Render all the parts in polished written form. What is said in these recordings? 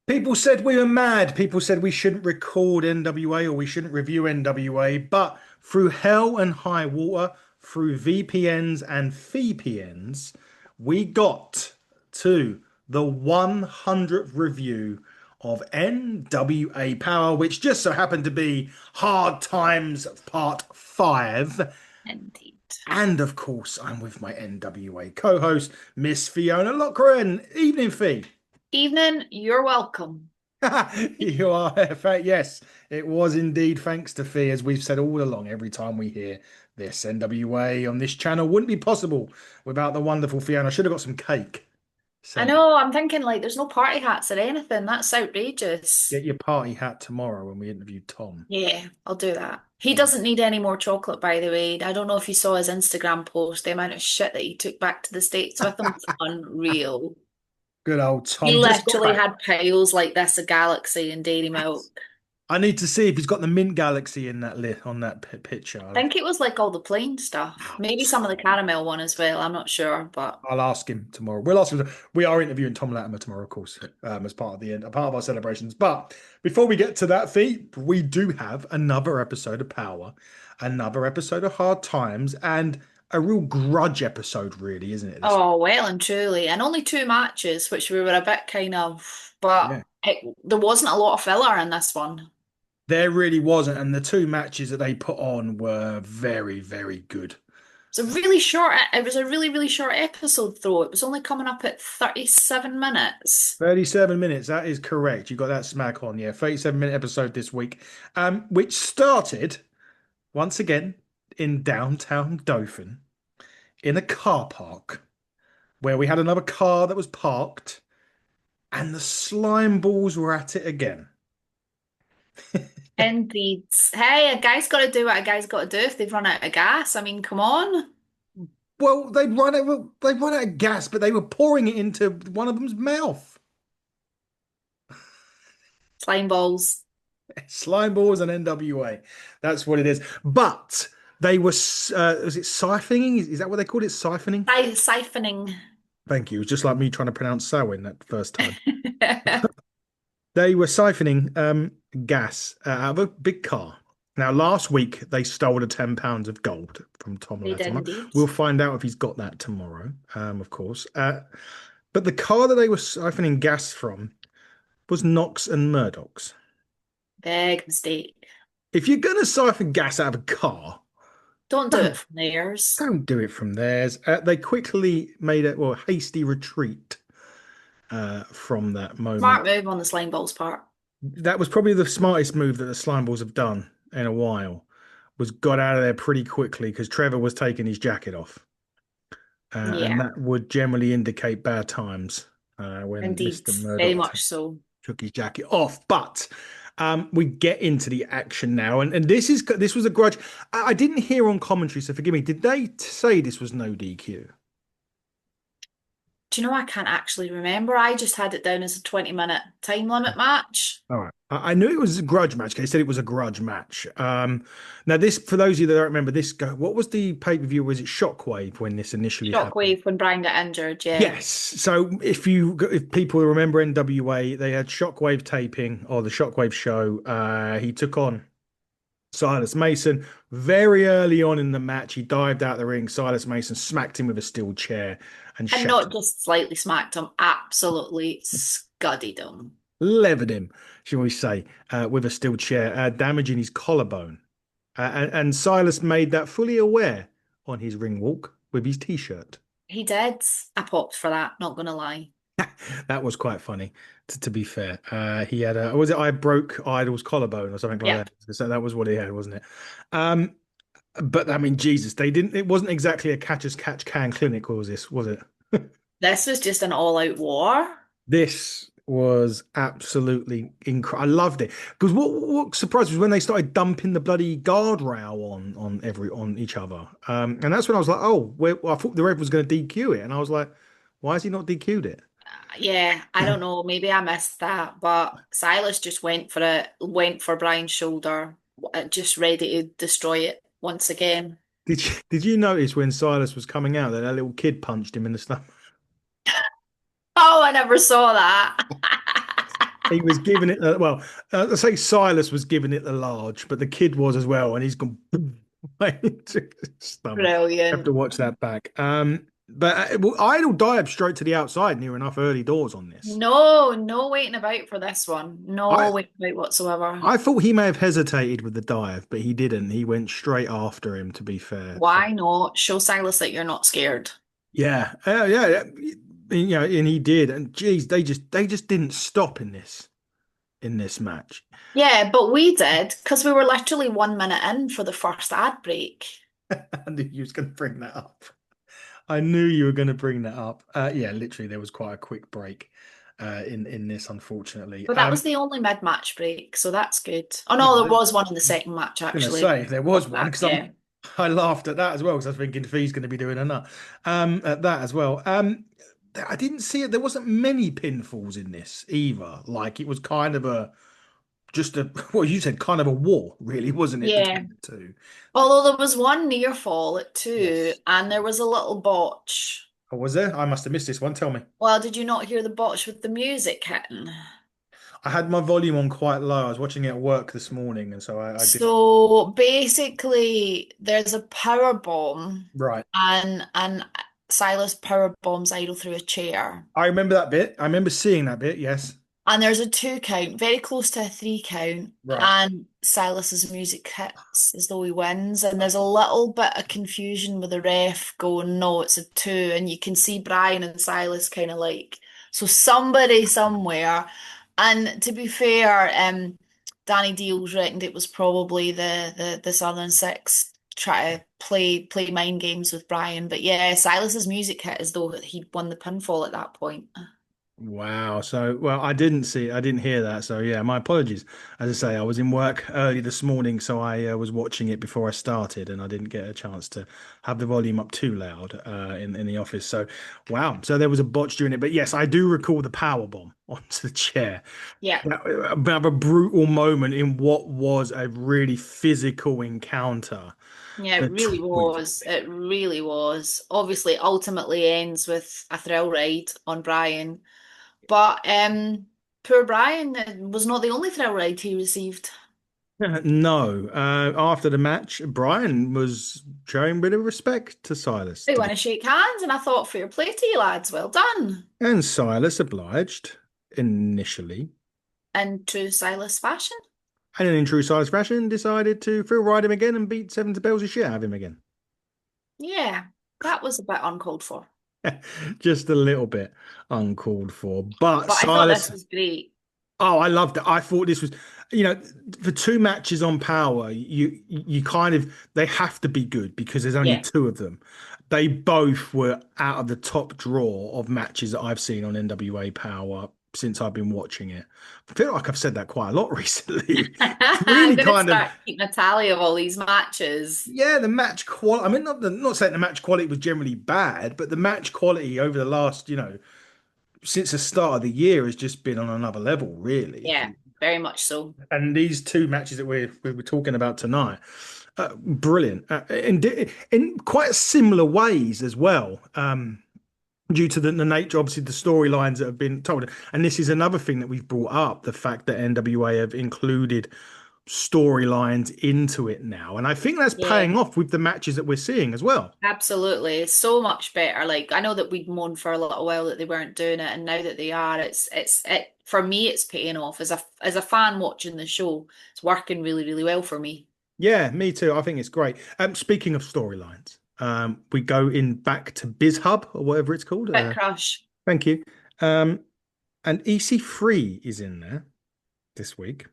People said we were mad. People said we shouldn't record NWA or we shouldn't review NWA. But through hell and high water, through VPNs and VPNs, we got to the 100th review of NWA Power, which just so happened to be Hard Times Part 5. Indeed. And of course, I'm with my NWA co-host, Miss Fiona Lochran. Evening, Fee. Evening, you're welcome. You are, in fact, yes, it was indeed thanks to Fee, as we've said all along. Every time we hear this NWA on this channel wouldn't be possible without the wonderful Fiona. I should have got some cake I sent. know, I'm thinking like there's no party hats or anything. That's outrageous. Get your party hat tomorrow when we interview Tom. Yeah, I'll do that. He Yeah. doesn't need any more chocolate, by the way. I don't know if you saw his Instagram post. The amount of shit that he took back to the States with him was unreal. Good old He Tom just got literally back. had piles like this of Galaxy and Dairy Milk. I need to see if he's got the Mint Galaxy in that on that I picture. think it was like all the plain stuff. Maybe some of the Tom. caramel one as well. I'm not sure, but I'll ask him tomorrow. We'll ask him. We are interviewing Tom Latimer tomorrow, of course, as part of the end, a part of our celebrations. But before we get to that feat, we do have another episode of Power, another episode of Hard Times, and a real grudge episode, really, isn't it? This oh, well and truly. And only two matches, which we were a bit kind of, but yeah, there wasn't a lot of filler in this one. there really wasn't, and the two matches that they put on were very, very good. It was a really, really short episode though. It was only coming up at 37 minutes. 37 minutes, that is correct. You got that smack on, yeah. 37-minute episode this week, which started once again in downtown Dothan in a car park where we had another car that was parked and the slime balls were at it again. Indeed. Hey, a guy's got to do what a guy's got to do if they've run out of gas. I mean, come on. Well, they'd run out of gas, but they were pouring it into one of them's mouth. Slime balls. Slime balls and NWA. That's what it is. But they were, was it siphoning? Is that what they called it? Siphoning? Siphoning. Thank you. It was just like me trying to pronounce Samhain that first time. They were siphoning gas out of a big car. Now, last week they stole the £10 of gold from Tom They did Latimer. indeed. We'll find out if he's got that tomorrow, of course. But the car that they were siphoning gas from was Knox and Murdoch's. Big mistake. If you're going to siphon gas out of a car, Don't do it don't from theirs. don't do it from theirs. They quickly made a hasty retreat from that moment. Smart move on the slime balls part. That was probably the smartest move that the Slime Balls have done in a while. Was got out of there pretty quickly because Trevor was taking his jacket off, and Yeah, that would generally indicate bad times when indeed. Mr. Very Murdoch much so. took his jacket off. But we get into the action now, and this was a grudge. I didn't hear on commentary, so forgive me. Did they say this was no DQ? Do you know I can't actually remember? I just had it down as a 20-minute time limit match. All right. I knew it was a grudge match. They said it was a grudge match. Now this, for those of you that don't remember this, what was the pay-per-view? Was it Shockwave when this initially happened? Shockwave when Bryan got injured, yeah. Yes. So if people remember NWA, they had Shockwave taping or the Shockwave show. He took on Silas Mason very early on in the match. He dived out the ring. Silas Mason smacked him with a steel chair and And not shattered, just slightly smacked him, absolutely scudded him. levered him, shall we say, with a steel chair, damaging his collarbone. And Silas made that fully aware on his ring walk with his t-shirt. He did. I popped for that, not gonna lie. That was quite funny, to be fair. He had was it I broke Idol's collarbone or something like Yep. that? So that was what he had, wasn't it? Um, but I mean, Jesus, they didn't. It wasn't exactly a catch as catch can clinic, was this? Was it? This was just an all-out war. This was absolutely incredible. I loved it because what surprised me was when they started dumping the bloody guardrail on each other, and that's when I was like, oh, I thought the ref was going to DQ it, and I was like, why has he not DQ'd it? Yeah, I don't know. Maybe I missed that, but Silas just went for it, went for Bryan's shoulder, just ready to destroy it once again. Did you notice when Silas was coming out that that little kid punched him in the stomach? Oh, I never saw that. He was giving it, well, I say Silas was giving it the large, but the kid was as well, and he's gone right into his stomach. Have Brilliant. to watch that back. But well, Idol dived straight to the outside near enough early doors on this. No, no waiting about for this one. No I waiting about whatsoever. I thought he may have hesitated with the dive, but he didn't. He went straight after him, to be fair. So, Why not? Show Silas that you're not scared. yeah, yeah, you know, and he did. And geez, they just didn't stop in this match. Yeah, but we did because we were literally 1 minute in for the first ad break. I knew you was going to bring that up. I knew you were going to bring that up. Yeah, literally, there was quite a quick break in this, unfortunately. But that was the only mid-match break, so that's good. Oh Well, no, I there was was one in the second match going to actually. say if there was one because Yeah. I laughed at that as well because I was thinking if he's going to be doing a nut at that as well. I didn't see it. There wasn't many pinfalls in this either. Like it was kind of a just a well, you said kind of a war, really, wasn't it, Yeah. between the two? Although there was one near fall at two, Yes. and there was a little botch. Oh, was there? I must have missed this one. Tell me. Well, did you not hear the botch with the music hitting? I had my volume on quite low. I was watching it at work this morning, and so I did. So basically, there's a power bomb, Right. and Silas power bombs Idol through a chair. I remember that bit. I remember seeing that bit. Yes. And there's a 2 count, very close to a 3 count, Right. and Silas's music hits as though he wins. And there's a little bit of confusion with the ref going, no, it's a two. And you can see Bryan and Silas kind of like, so somebody somewhere. And to be fair, Danny Deals reckoned it was probably the Southern Six try to play mind games with Bryan. But yeah, Silas's music hit as though he'd won the pinfall at that point. Wow. So, well, I didn't see it. I didn't hear that. So, yeah, my apologies. As I say, I was in work early this morning, so I was watching it before I started, and I didn't get a chance to have the volume up too loud in the office. So, wow. So there was a botch during it, but yes, I do recall the power bomb onto the chair. Yeah. About a brutal moment in what was a really physical encounter Yeah, it really between. was. It really was. Obviously, ultimately ends with a thrill ride on Bryan. But poor Bryan was not the only thrill ride he received. No, after the match, Bryan was showing a bit of respect to Silas, They want to shake hands, and I thought, fair play to you lads, well done. and Silas obliged initially, In true Silas fashion. and then in true Silas fashion, decided to thrill ride him again and beat seven to bells of shit out of him again. Yeah, that was a bit uncalled for. Just a little bit uncalled for, but But I thought this Silas. was great. Oh, I loved it. I thought this was, for two matches on Power, you kind of they have to be good because there's only Yeah. two of them. They both were out of the top draw of matches that I've seen on NWA Power since I've been watching it. I feel like I've said that quite a lot recently. It's I'm really gonna kind of start keeping a tally of all these matches. yeah, the match quality. I mean, not saying the match quality was generally bad, but the match quality over the last, since the start of the year has just been on another level, really. Yeah, very much so. And these two matches that we were talking about tonight, brilliant, in quite similar ways as well. Due to the nature, obviously, the storylines that have been told, and this is another thing that we've brought up: the fact that NWA have included storylines into it now, and I think that's Yeah. paying off with the matches that we're seeing as well. Absolutely. It's so much better. Like I know that we'd moaned for a little while that they weren't doing it, and now that they are, it for me it's paying off. As a fan watching the show, it's working really, really well for me. Yeah, me too. I think it's great. Speaking of storylines, we go in back to Biz Hub or whatever it's called. Bit crush. Thank you. Um, and EC3 is in there this week,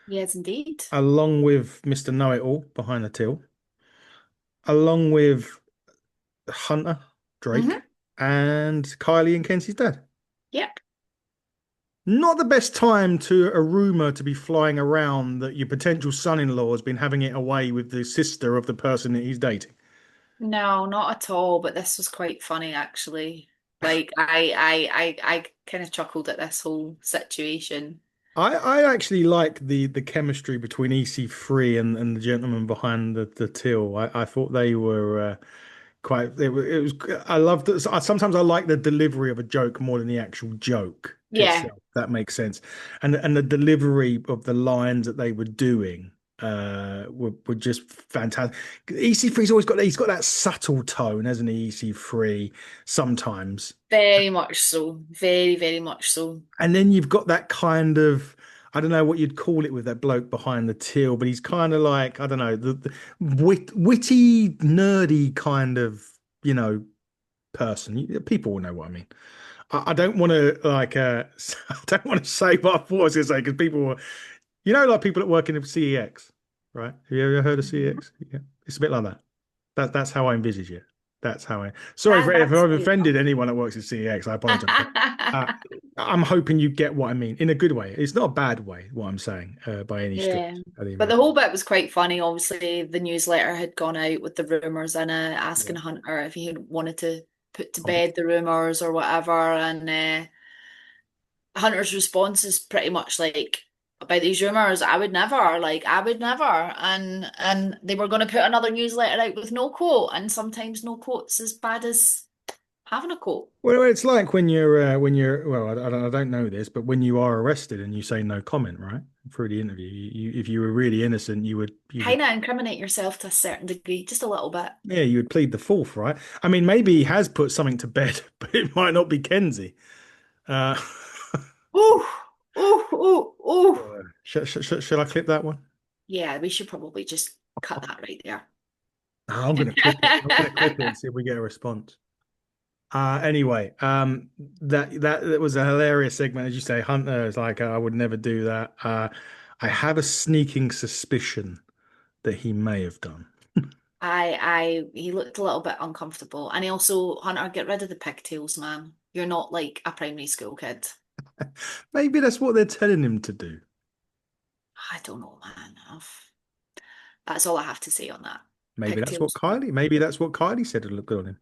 Yes, indeed. along with Mr. Know It All behind the till, along with Hunter, Drake, Hmm. and Kylie and Kenzie's dad. Yep. Not the best time to a rumor to be flying around that your potential son-in-law has been having it away with the sister of the person that he's dating. No, not at all. But this was quite funny actually. Like I kind of chuckled at this whole situation. I actually like the chemistry between EC3 and the gentleman behind the till. I thought they were quite it was I loved it. Sometimes I like the delivery of a joke more than the actual joke. Yeah, itself. That makes sense. And the delivery of the lines that they were doing were just fantastic. EC3's always got he's got that subtle tone, hasn't he, EC3 sometimes. very much so. Very, very much so. And then you've got that kind of, I don't know what you'd call it with that bloke behind the till, but he's kind of like, I don't know, the witty, nerdy kind of, you know, person. People will know what I mean. I don't want to like I don't want to say what I thought I was going to say because people were, you know, like people that work in CEX, right? Have you ever heard of Mhm. CEX? Yeah, it's a bit like that. That's how I envisage it. That's how I. Sorry if That's I've fair enough. offended anyone that works at CEX. I apologize. But, uh, I'm hoping you get what I mean in a good way. It's not a bad way, what I'm saying, by any stretch Yeah. of the But the imagination. whole bit was quite funny. Obviously, the newsletter had gone out with the rumors in it, Yeah. asking Hunter if he had wanted to put to Oh, bed the rumors or whatever. And Hunter's response is pretty much like, about these rumors, I would never. And they were going to put another newsletter out with no quote, and sometimes no quote's as bad as having a quote. well, it's like when you're well, I don't know this, but when you are arrested and you say no comment, right? Through the interview, if you were really innocent, you would Kind of incriminate yourself to a certain degree, just a little bit. yeah, you would plead the fourth, right? I mean, maybe he has put something to bed, but it might not be Kenzie. Uh, Ooh, ooh, ooh, ooh. shall I clip that one? Yeah, we should probably just cut that right there. I'm going to clip it. I'm going to clip it and see if we get a response. Anyway, that was a hilarious segment, as you say. Hunter is like, I would never do that. I have a sneaking suspicion that he may have done. He looked a little bit uncomfortable. And he also, Hunter, get rid of the pigtails, man. You're not like a primary school kid. Maybe that's what they're telling him to do. I don't know, man. That's all I have to say on that. Pigtails. Maybe that's what Kylie said would look good on him.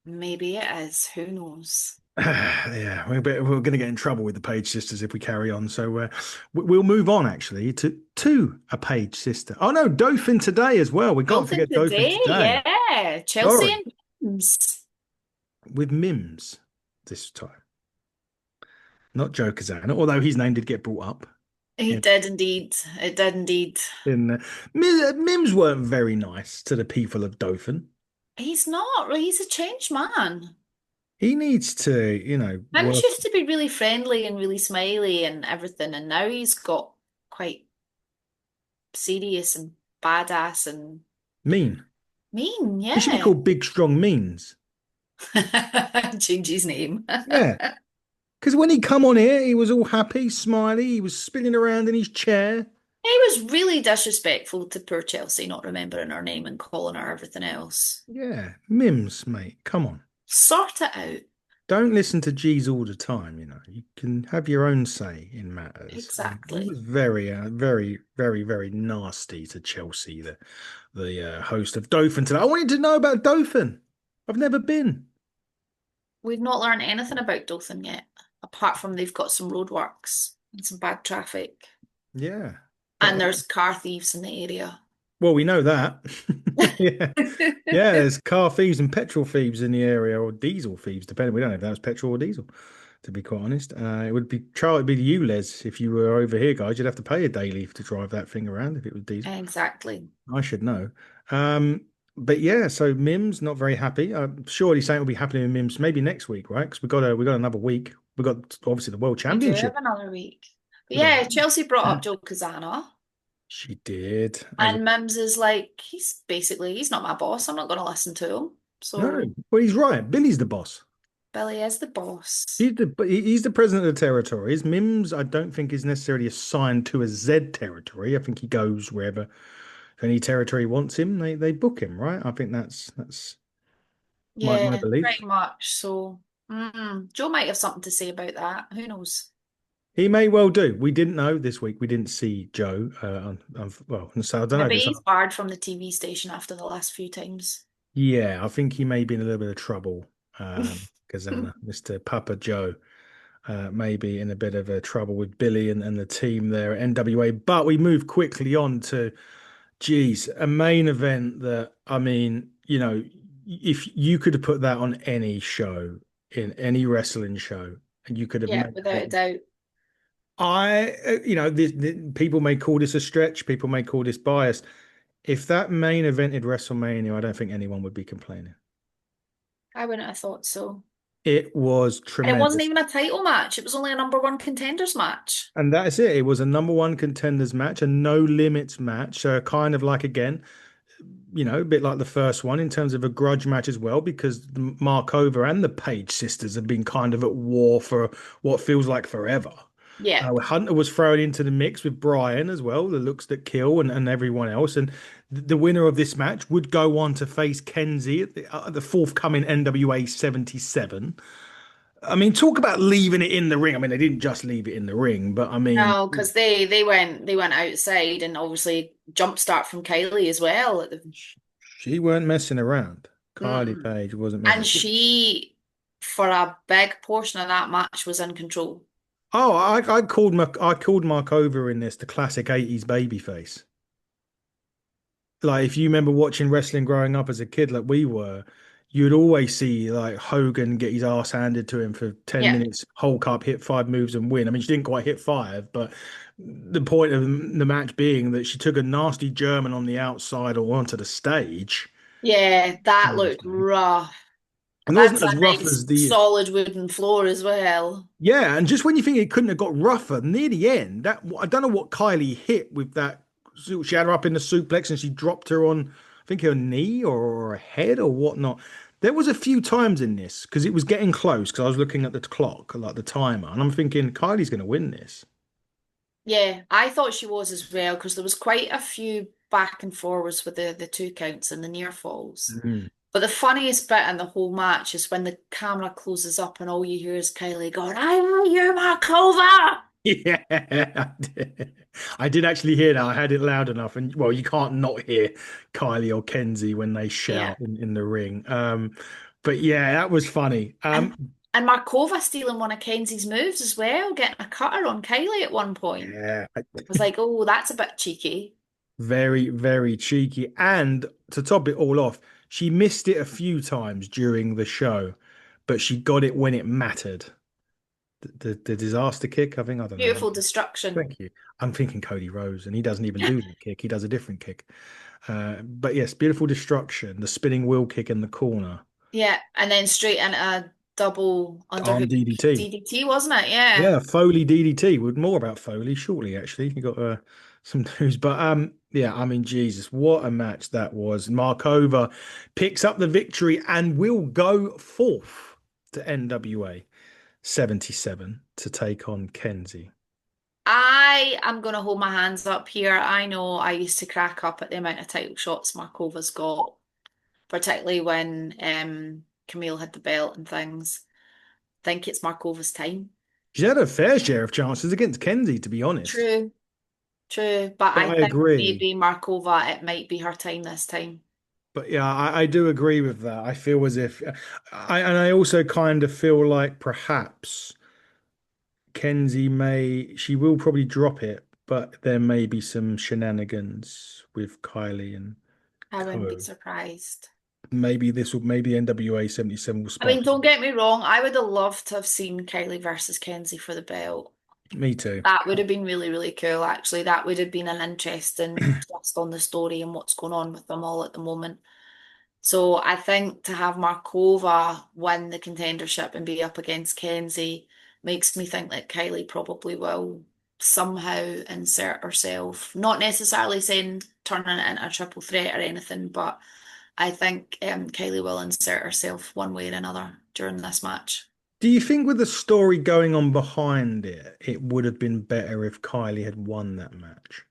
Maybe it is. Who knows? Yeah, we're going to get in trouble with the Page sisters if we carry on. So we'll move on actually to a Page sister. Oh no, Dauphin today as well. We can't Dolphin forget Dauphin today, today. yeah. Chelsea Sorry, and Mims. with Mims this time, not Joe Kazana, although his name did get brought up. He In did indeed. It did indeed. Mims weren't very nice to the people of Dauphin. He's not. He's a changed man. He needs to, Mims work used to be really friendly and really smiley and everything, and now he's got quite serious and badass and mean. mean, He should be yeah. called Big Strong Means. Change his name. Yeah. Because when he come on here, he was all happy, smiley. He was spinning around in his chair. He was really disrespectful to poor Chelsea, not remembering her name and calling her everything else. Yeah, Mims, mate. Come on. Sort it out. Don't listen to G's all the time. You can have your own say in matters. He was Exactly. very, very, very nasty to Chelsea, the host of Dauphin today. I wanted to know about Dauphin. I've never been. We've not learned anything about Dothan yet, apart from they've got some roadworks and some bad traffic, Yeah. and there's car thieves in the area. Well, we know that. Yeah. Yeah, there's car thieves and petrol thieves in the area, or diesel thieves, depending. We don't know if that was petrol or diesel, to be quite honest. It would be Charlie, it'd be you, Les, if you were over here, guys. You'd have to pay a daily to drive that thing around if it was diesel. Exactly. I should know. Um, but yeah, so Mims not very happy. Surely something will be happening with Mims maybe next week, right? Because we got another week. We got obviously the World We do have Championship. another week. But We got yeah, Chelsea brought up Joe Kazana, she did. As and Mims is like, he's not my boss. I'm not going to listen to him. no, So well, he's right. Billy's the boss. Billy is the boss. He's the president of the territories. Mims, I don't think is necessarily assigned to a Z territory. I think he goes wherever if any territory wants him, they book him, right? I think that's my Yeah, belief. pretty much. So Joe might have something to say about that. Who knows? He may well do. We didn't know this week. We didn't see Joe. Well, so I don't know. Maybe he's barred from the TV station after the last few times. Yeah, I think he may be in a little bit of trouble. Kazana, Mr. Papa Joe, may be in a bit of a trouble with Billy and the team there at NWA. But we move quickly on to, geez, a main event that, I mean, if you could have put that on any show, in any wrestling show, You could have Yeah, made without it. a doubt. People may call this a stretch. People may call this bias. If that main evented WrestleMania, I don't think anyone would be complaining. I wouldn't have thought so. It was And it wasn't tremendous. even a title match. It was only a number one contenders match. And that is it. It was a number one contenders match, a no limits match. So kind of like again, a bit like the first one in terms of a grudge match as well, because the Markova and the Page sisters have been kind of at war for what feels like forever. Yeah. Hunter was thrown into the mix with Bryan as well, the looks that kill, and everyone else. And the winner of this match would go on to face Kenzie at the forthcoming NWA 77. I mean, talk about leaving it in the ring. I mean, they didn't just leave it in the ring, but I mean, No, because they went outside and obviously jump start from Kylie as well at the she weren't messing around. Kylie Mm-mm. Paige wasn't And messing. she, for a big portion of that match, was in control. Oh, I called Markova in this the classic 80s babyface. Like if you remember watching wrestling growing up as a kid like we were, you'd always see like Hogan get his ass handed to him for 10 Yeah. minutes, Hulk up, hit five moves and win. I mean, she didn't quite hit five, but the point of the match being that she took a nasty German on the outside or onto the stage. Yeah, that looked Honestly. rough. And it That's wasn't a as rough nice as the solid wooden floor as well. Yeah, and just when you think it couldn't have got rougher, near the end, that I don't know what Kylie hit with that. She had her up in the suplex and she dropped her on, I think her knee or her head or whatnot. There was a few times in this because it was getting close because I was looking at the clock, like the timer, and I'm thinking Kylie's going to win this. Yeah, I thought she was as well because there was quite a few back and forwards with the two counts and the near falls. Mm. But the funniest bit in the whole match is when the camera closes up and all you hear is Kylie going, "I want you, Markova!" Yeah, I did actually hear that. I had it loud enough, and well, you can't not hear Kylie or Kenzie when they Yeah. shout in the ring. But yeah, that was funny. And Markova stealing one of Kenzie's moves as well, getting a cutter on Kylie at one point. Yeah, I was like, oh, that's a bit cheeky. very, very cheeky. And to top it all off, she missed it a few times during the show, but she got it when it mattered. The disaster kick, I think, I don't know what. Beautiful destruction. Thank you. I'm thinking Cody Rhodes, and he doesn't even do the kick. He does a different kick. But yes, beautiful destruction. The spinning wheel kick in the corner. Yeah, and then straight into a double Arm underhook DDT. DDT, wasn't it? Yeah. Yeah, Foley DDT. With more about Foley shortly, actually. You got some news, but yeah, I mean, Jesus, what a match that was. Markova picks up the victory and will go forth to NWA 77 to take on Kenzie. I am going to hold my hands up here. I know I used to crack up at the amount of title shots Markova's got, particularly when Camille had the belt and things. I think it's Markova's time. She had a fair share of chances against Kenzie, to be honest. True, true. But But I I think agree. maybe Markova, it might be her time this time. But yeah, I do agree with that. I feel as if I also kind of feel like perhaps she will probably drop it, but there may be some shenanigans with Kylie and I wouldn't be Co. surprised. Maybe NWA 77 will I mean, spark. don't get me wrong, I would have loved to have seen Kylie versus Kenzie for the belt. Me too. That would have been really, really cool, actually. That would have been an interesting twist on the story and what's going on with them all at the moment. So I think to have Markova win the contendership and be up against Kenzie makes me think that Kylie probably will somehow insert herself. Not necessarily saying turning it into a triple threat or anything, but I think Kylie will insert herself one way or another during this match. Do you think with the story going on behind it, it would have been better if Kylie had won that match?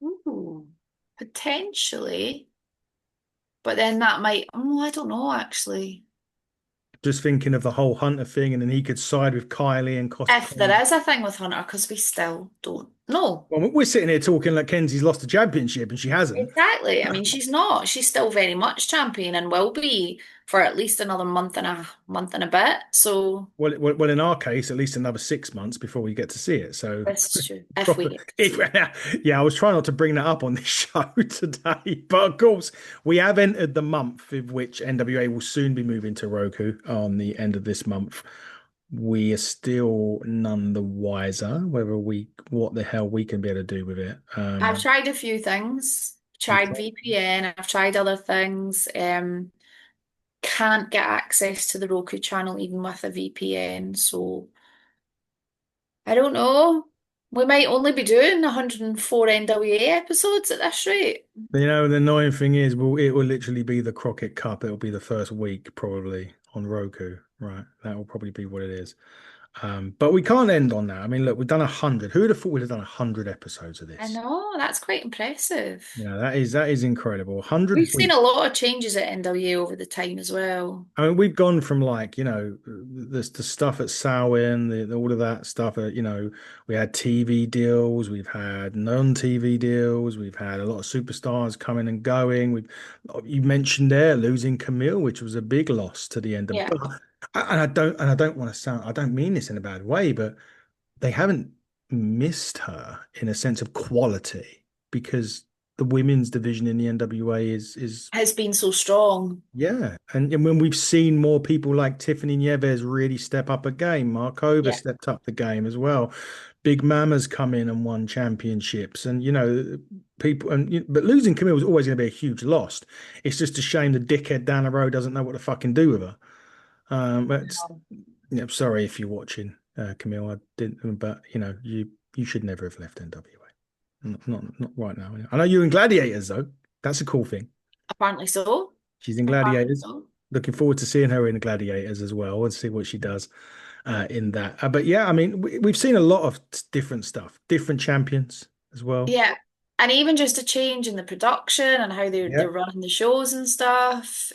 Ooh, potentially, but then that might, oh, I don't know actually. Just thinking of the whole Hunter thing, and then he could side with Kylie and cost. If there is a thing with Hunter, because we still don't know. Well, we're sitting here talking like Kenzie's lost the championship and she hasn't. Exactly. I mean, she's not. She's still very much champion and will be for at least another month and a bit. So Well, in our case, at least another 6 months before we get to see it. So, this is true. If we get to if, see it. yeah, I was trying not to bring that up on this show today, but of course, we have entered the month of which NWA will soon be moving to Roku on the end of this month. we are still none the wiser whether what the hell we can be able to do with it. I've tried a few things. You've Tried tried. VPN, I've tried other things. Can't get access to the Roku channel even with a VPN, so I don't know. We might only be doing 104 NWA episodes at this rate. The annoying thing is, it will literally be the Crockett Cup. It'll be the first week probably on Roku, right? That will probably be what it is. But we can't end on that. I mean, look, we've done 100. Who would have thought we'd have done 100 episodes of I this? know, that's quite impressive. That is incredible. We've 100 seen weeks. a lot of changes at NWA over the time as well. I mean, we've gone from like, the stuff at Samhain, all of that stuff. We had TV deals, we've had non-TV deals, we've had a lot of superstars coming and going. You mentioned there losing Camille, which was a big loss to the end of. Yeah. But and I don't want to sound, I don't mean this in a bad way, but they haven't missed her in a sense of quality because the women's division in the NWA is Has been so strong. yeah, and when we've seen more people like Tiffany Nieves really step up a game, Markova Yeah. stepped up the game as well. Big Mama's come in and won championships, and people. But losing Camille was always going to be a huge loss. It's just a shame the dickhead down the road doesn't know what to fucking do with her. But yeah, sorry if you're watching, Camille. I didn't, but you should never have left NWA. Not right now. I know you're in Gladiators though. That's a cool thing. Apparently so. She's in Apparently Gladiators. so. Looking forward to seeing her in Gladiators as well and see what she does in that. But yeah, I mean, we've seen a lot of different stuff, different champions as well. Yeah. And even just a change in the production and how they're Yeah. running the shows and stuff.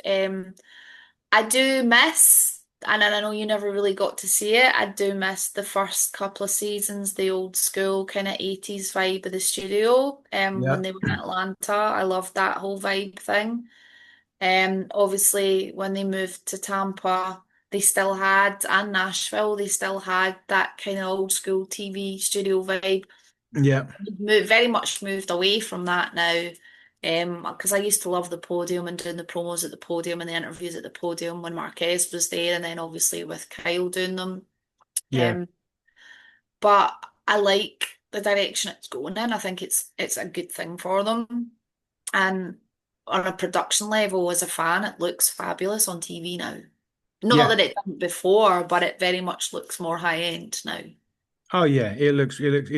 I do miss, and I know you never really got to see it, I do miss the first couple of seasons, the old school kind of 80s vibe of the studio. When Yeah. they were in Atlanta. I loved that whole vibe thing. Obviously when they moved to Tampa, they still had, and Nashville, they still had that kind of old school TV studio vibe. Yeah. Very much moved away from that now. Because I used to love the podium and doing the promos at the podium and the interviews at the podium when Marquez was there, and then obviously with Kyle doing them. Yeah. Um, but I like the direction it's going in. I think it's a good thing for them. And on a production level, as a fan, it looks fabulous on TV now. Not Yeah. that it didn't before, but it very much looks more high end now. Oh yeah, it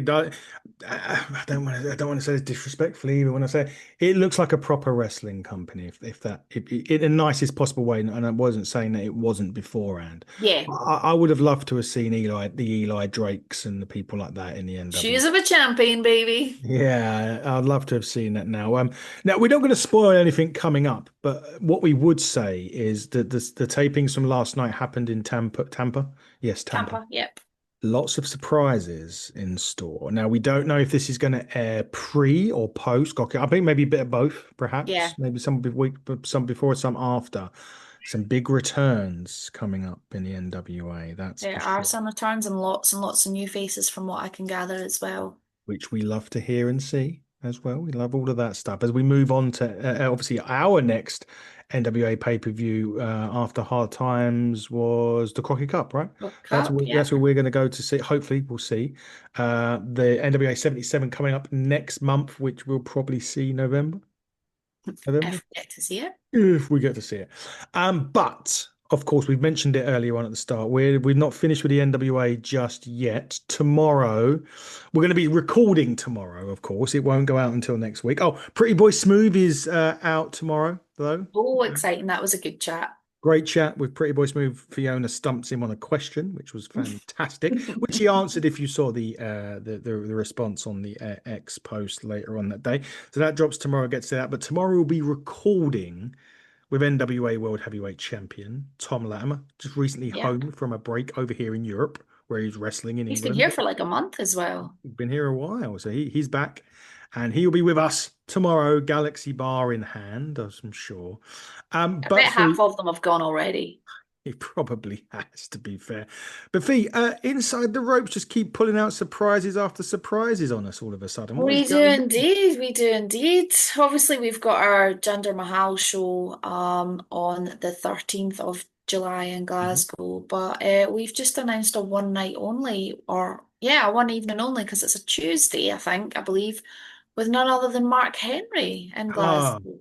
does. I don't want to say this disrespectfully either when I say it looks like a proper wrestling company, if that, in the nicest possible way. And I wasn't saying that it wasn't beforehand. Yeah, I would have loved to have seen the Eli Drakes and the people like that in the NW. shoes of a champion, baby. Yeah, I'd love to have seen that now. Now we're not going to spoil anything coming up, but what we would say is that the tapings from last night happened in Tampa. Tampa, yes, Tampa. Tampa, yep. Lots of surprises in store. Now we don't know if this is going to air pre or post. Okay, I think maybe a bit of both, perhaps. Yeah, Maybe some before, some after. Some big returns coming up in the NWA. That's for there are sure. some returns and lots of new faces from what I can gather as well. Which we love to hear and see as well. We love all of that stuff. As we move on to obviously our next NWA pay-per-view after Hard Times was the Crockett Cup, right? World That's Cup, where, yeah. that's where we're going to go to see. Hopefully, we'll see the NWA 77 coming up next month, which we'll probably see November. November. If we get to see it. If we get to see it. But of course, we've mentioned it earlier on at the start. We're not finished with the NWA just yet. Tomorrow, we're going to be recording tomorrow, of course. It won't go out until next week. Oh, Pretty Boy Smooth is out tomorrow, though. Oh, exciting. That was a good chat. Great chat with Pretty Boy Smooth. Fiona stumps him on a question, which was fantastic, which he answered if you saw the response on the X post later on that day. So that drops tomorrow, gets to that. But tomorrow we'll be recording with NWA World Heavyweight Champion Tom Latimer, just recently Yep. home from a break over here in Europe, where he's wrestling in He's been England. here for like a month as well. He's been here a while, so he's back, and he'll be with us tomorrow, Galaxy Bar in hand, as I'm sure. I But bet Fee, half of them have gone already. he probably has, to be fair. But Fee, inside the ropes, just keep pulling out surprises after surprises on us all of a sudden. What is We do going on? indeed. We do indeed. Obviously, we've got our Jinder Mahal show on the 13th of July in Mhm. Glasgow, but we've just announced a one night only, or yeah, a one evening only because it's a Tuesday, I think, I believe, with none other than Mark Henry in Ah, Glasgow.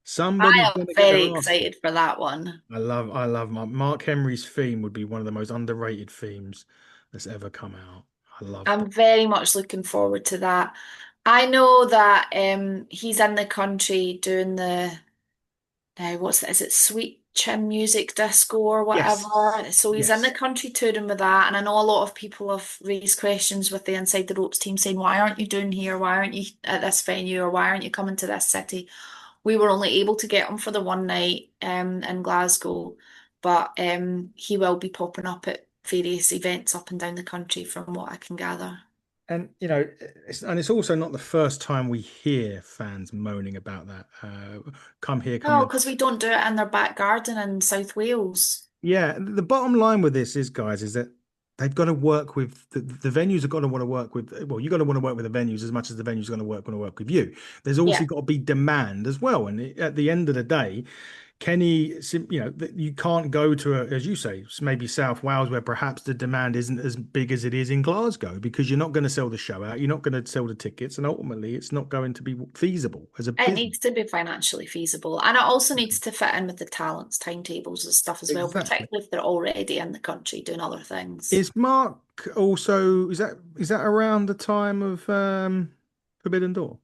somebody's I am going to get very their ass excited kicked. for that one. I love Mark Henry's theme would be one of the most underrated themes that's ever come out. I love that. I'm very much looking forward to that. I know that he's in the country doing the what's that? Is it Sweet Chin Music Disco or whatever? Yes. So he's in the Yes. country touring with that, and I know a lot of people have raised questions with the Inside the Ropes team saying, "Why aren't you doing here? Why aren't you at this venue? Or why aren't you coming to this city?" We were only able to get him for the one night in Glasgow, but he will be popping up at various events up and down the country, from what I can gather. And it's also not the first time we hear fans moaning about that. Come here, come No, to. because we don't do it in their back garden in South Wales. Yeah, the bottom line with this is, guys, is that they've got to work with the venues have got to want to work with. Well, you got to want to work with the venues as much as the venues going to want to work with you. There's Yeah. also got to be demand as well. And at the end of the day, you can't go to as you say, maybe South Wales, where perhaps the demand isn't as big as it is in Glasgow, because you're not going to sell the show out, you're not going to sell the tickets, and ultimately, it's not going to be feasible as a It business. needs to be financially feasible, and it also needs to fit in with the talents, timetables, and stuff as well, Exactly. particularly if they're already in the country doing other things. Is Mark also is that around the time of Forbidden Door?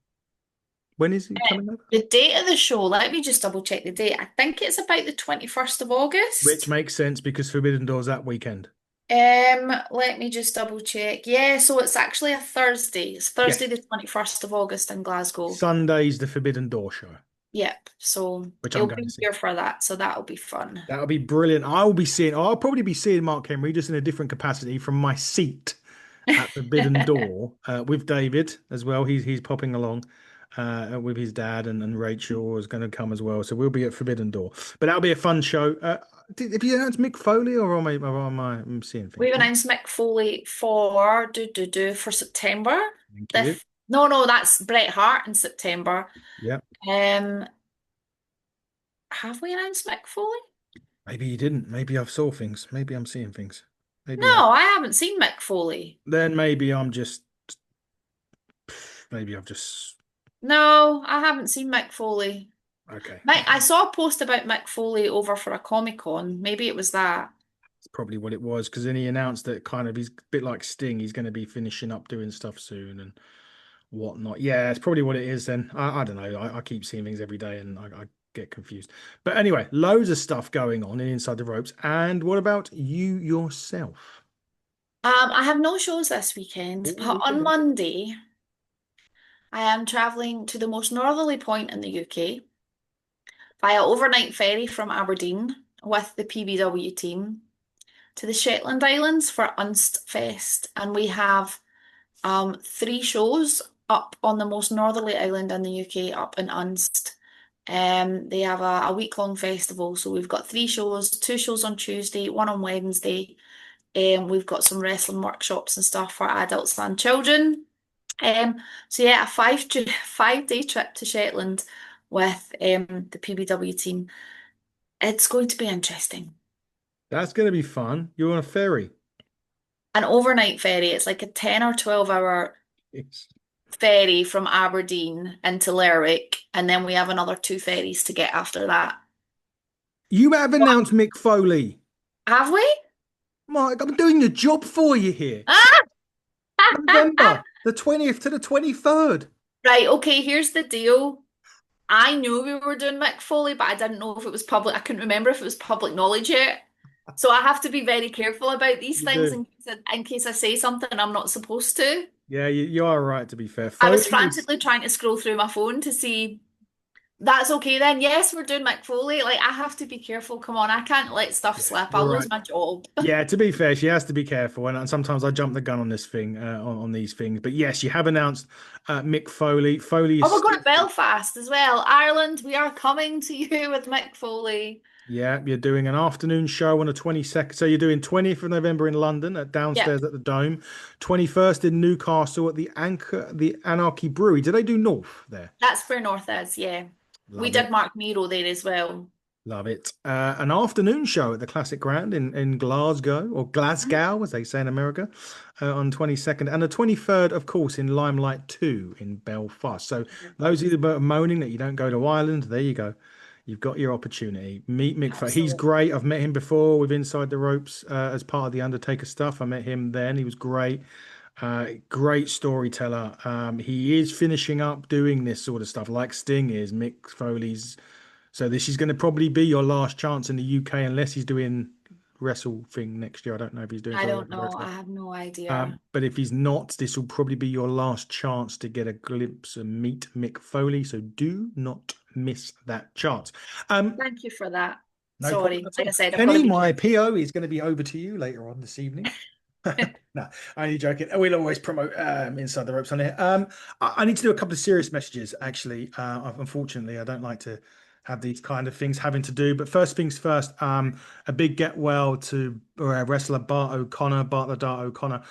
When is he Uh, coming over? The date of the show, let me just double check the date. I think it's about the 21st of Which August. makes sense because Forbidden Door's that weekend. Let me just double check. Yeah, so it's actually a Thursday. It's Thursday, Yes. the 21st of August in Glasgow. Sunday's the Forbidden Door show, Yep. So which I'm he'll going to be see. here for that. So that'll be fun. That'll be brilliant. I'll probably be seeing Mark Henry just in a different capacity from my seat at Forbidden Door with David as well. He's popping along with his dad, and Rachel is going to come as well. So we'll be at Forbidden Door. But that'll be a fun show. Have you announced Mick Foley, or am I seeing things? We've announced Mick Foley for for September. Thank The you. f- no, no, that's Bret Hart in September. Yeah. Um, have we announced Mick Foley? Maybe you didn't. Maybe I've saw things. Maybe I'm seeing things. Maybe I. No, I haven't seen Mick Foley. Then maybe I'm just. Maybe I've just. No, I haven't seen Mick Foley. Okay. I saw a post about Mick Foley over for a Comic Con. Maybe it was that. That's probably what it was, because then he announced that kind of he's a bit like Sting. He's going to be finishing up doing stuff soon and whatnot. Yeah, it's probably what it is then. I don't know. I keep seeing things every day and I get confused. But anyway, loads of stuff going on in Inside the Ropes. And what about you yourself? I have no shows this weekend, but Oh, on Monday I am traveling to the most northerly point in the UK via overnight ferry from Aberdeen with the PBW team to the Shetland Islands for Unst Fest, and we have three shows up on the most northerly island in the UK, up in Unst. They have a week-long festival, so we've got three shows, two shows on Tuesday, one on Wednesday. We've got some wrestling workshops and stuff for adults and children. So yeah, a 5 day trip to Shetland with the PBW team. It's going to be interesting. that's going to be fun. You're on a ferry. An overnight ferry, it's like a 10 or 12 hour It's- ferry from Aberdeen into Lerwick, and then we have another two ferries to get after that. You have announced Mick Foley. Have we? Mike, I'm doing the job for you here. Ah! November the 20th to the 23rd. Right, okay, here's the deal. I knew we were doing Mick Foley, but I didn't know if it was public. I couldn't remember if it was public knowledge yet. So I have to be very careful about these You things do. in case I say something I'm not supposed to. Yeah, you are right, to be fair. I was Foley is. frantically trying to scroll through my phone to see that's okay then. Yes, we're doing Mick Foley. Like I have to be careful. Come on, I can't let stuff Yeah, slip. you're I'll right. lose my job. Yeah, to be fair, she has to be careful, and sometimes I jump the gun on this thing, on these things. But yes, you have announced Mick Foley. Foley Oh, is we're going still. to Belfast as well. Ireland, we are coming to you with Mick Foley. Yeah, you're doing an afternoon show on the 22nd. So you're doing 20th of November in London at Yep, downstairs at the Dome, 21st in Newcastle at the Anarchy Brewery. Do they do North there? that's where North is. Yeah. We Love did it. Mark Nero there as well. Love it. An afternoon show at the Classic Grand in Glasgow, or Glasgow, as they say in America, on 22nd. And the 23rd, of course, in Limelight 2 in Belfast. So those of you that are moaning that you don't go to Ireland, there you go. You've got your opportunity. Meet Mick Foley. He's Absolutely. great. I've met him before with Inside the Ropes as part of the Undertaker stuff. I met him then. He was great. Great storyteller. He is finishing up doing this sort of stuff like Sting is. Mick Foley's so this is going to probably be your last chance in the UK unless he's doing wrestle thing next year. I don't know if he's doing I something don't with know. wrestling. I have no idea. But if he's not, this will probably be your last chance to get a glimpse and meet Mick Foley. So do not miss that chance. Um, Thank you for that. no problem Sorry. at Like I all. said, I've got to Kenny, be my careful. PO is going to be over to you later on this evening. No, only joking. We'll always promote Inside the Ropes on here. I need to do a couple of serious messages, actually. Unfortunately, I don't like to have these kind of things having to do. But first things first, a big get well to wrestler Bart the Dart O'Connor,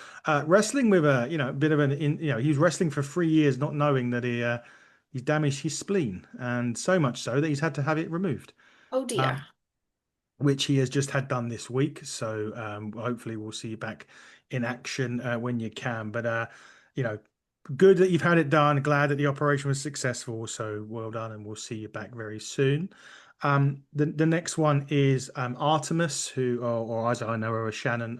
wrestling with a bit of he was wrestling for 3 years, not knowing that he's damaged his spleen, and so much so that he's had to have it removed. Oh Um, dear. which he has just had done this week. So hopefully we'll see you back in action when you can. But you know, good that you've had it done. Glad that the operation was successful. So well done, and we'll see you back very soon. The next one is Artemis, or as I know her as Shannon.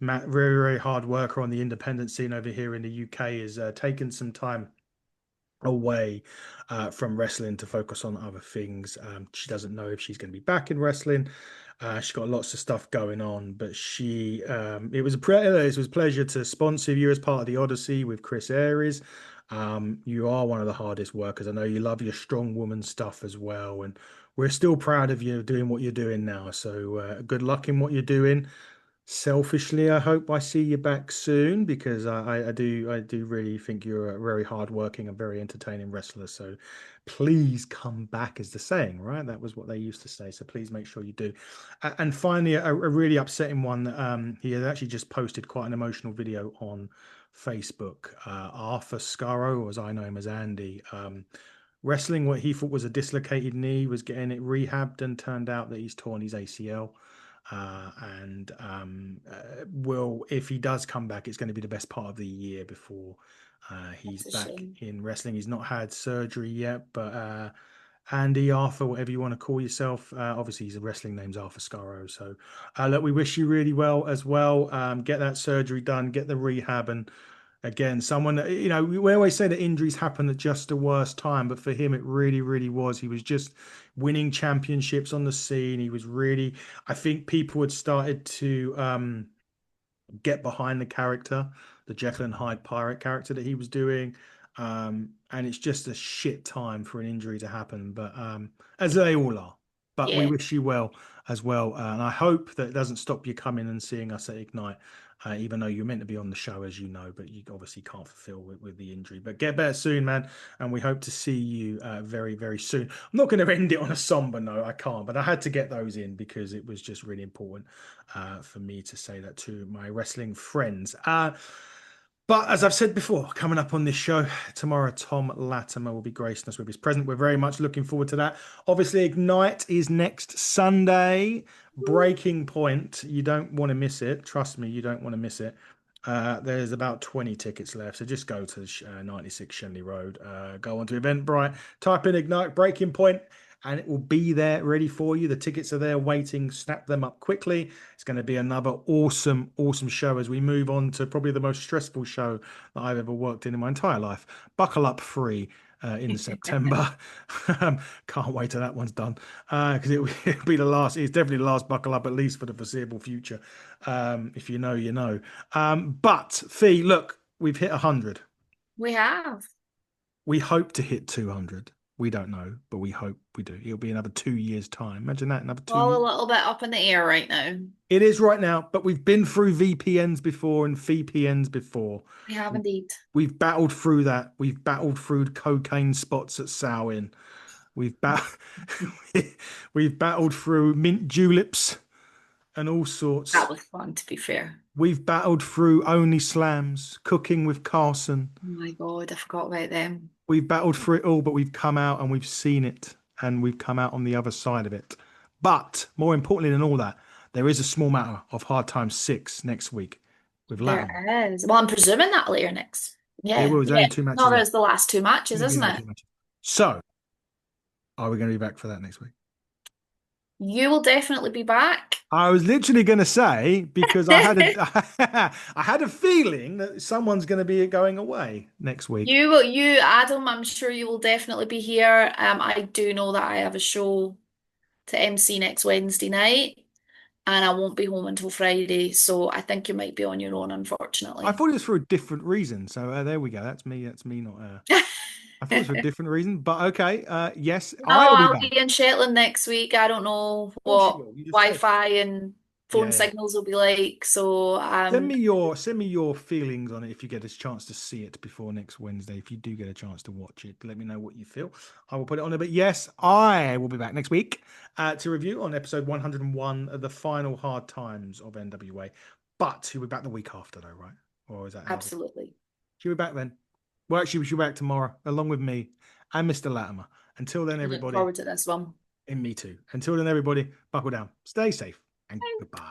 Very, very hard worker on the independent scene over here in the UK, is taken some time away from wrestling to focus on other things. She doesn't know if she's going to be back in wrestling. She's got lots of stuff going on, but it was a pleasure to sponsor you as part of the Odyssey with Chris Aries. You are one of the hardest workers. I know you love your strong woman stuff as well, and we're still proud of you doing what you're doing now. So good luck in what you're doing. Selfishly, I hope I see you back soon because I do really think you're a very hardworking and very entertaining wrestler. So please come back, is the saying, right? That was what they used to say. So please make sure you do. And finally, a really upsetting one. He had actually just posted quite an emotional video on Facebook. Arthur Scarro, or as I know him as Andy, wrestling what he thought was a dislocated knee, was getting it rehabbed, and turned out that he's torn his ACL. And will if he does come back, it's going to be the best part of the year before he's That's a back shame. in wrestling. He's not had surgery yet, but Andy, Arthur, whatever you want to call yourself, obviously his wrestling name's Arthur Scarro. So look, we wish you really well as well. Get that surgery done, get the rehab, and again, someone we always say that injuries happen at just the worst time, but for him, it really, really was. He was just winning championships on the scene. He was really, I think people had started to get behind the character, the Jekyll and Hyde pirate character that he was doing. And it's just a shit time for an injury to happen, but as they all are. But we Yeah. wish you well as well. And I hope that it doesn't stop you coming and seeing us at Ignite, even though you're meant to be on the show, as you know, but you obviously can't fulfill with the injury. But get better soon, man. And we hope to see you very, very soon. I'm not going to end it on a somber note. I can't, but I had to get those in because it was just really important for me to say that to my wrestling friends. But as I've said before, coming up on this show tomorrow, Tom Latimer will be gracing us with his present. We're very much looking forward to that. Obviously, Ignite is next Sunday. Breaking Point. You don't want to miss it. Trust me, you don't want to miss it. There's about 20 tickets left, so just go to 96 Shenley Road. Go onto Eventbrite, type in Ignite Breaking Point, and it will be there ready for you. The tickets are there waiting. Snap them up quickly. It's going to be another awesome, awesome show as we move on to probably the most stressful show that I've ever worked in my entire life. Buckle Up Free in September. Can't wait till that one's done because it'll be the last. It's definitely the last Buckle Up, at least for the foreseeable future. If you know, you know. But Fee, look, we've hit 100. We have. We hope to hit 200. We don't know, but we hope we do. It'll be another 2 years' time. Imagine that, another two All years. a little bit up in the air right now. It is right now, but we've been through VPNs before and VPNs before. We have indeed. We've battled through that. We've battled through cocaine spots at Samhain. We've bat we've battled through mint juleps and all sorts. That was fun, to be fair. We've battled through only slams, cooking with Carson. Oh my God, I forgot about them. We've battled through it all, but we've come out and we've seen it and we've come out on the other side of it. But more importantly than all that, there is a small matter of Hard Times 6 next week with There Latimer. is. Well, I'm presuming that later next. It Yeah, will. There's yeah. only two No, matches left. there's the last two matches, Going to be isn't only it? two matches. So, are we going to be back for that next week? You will definitely be back. I was literally going to say because I had a I had a feeling that someone's going to be going away next week. Adam, I'm sure you will definitely be here. I do know that I have a show to MC next Wednesday night, and I won't be home until Friday, so I think you might be on your own, I unfortunately. thought it was for a different reason. So there we go. That's me. That's me. Not. I thought it was for a different reason. But okay. Yes, No, I will be I'll back. be in Shetland next week. I don't know Of course you what will. You just said. Wi-Fi and phone Yeah, yeah. signals will be like, so Send me your feelings on it if you get a chance to see it before next Wednesday. If you do get a chance to watch it, let me know what you feel. I will put it on there. But yes, I will be back next week to review on episode 101 of the final hard times of NWA. But you'll be back the week after, though, right? Or is that how it? absolutely. She'll be back then. Well, actually, she'll be back tomorrow, along with me and Mr. Latimer. Until then, Look everybody, forward to this one. and me too. Until then, everybody, buckle down, stay safe, and goodbye.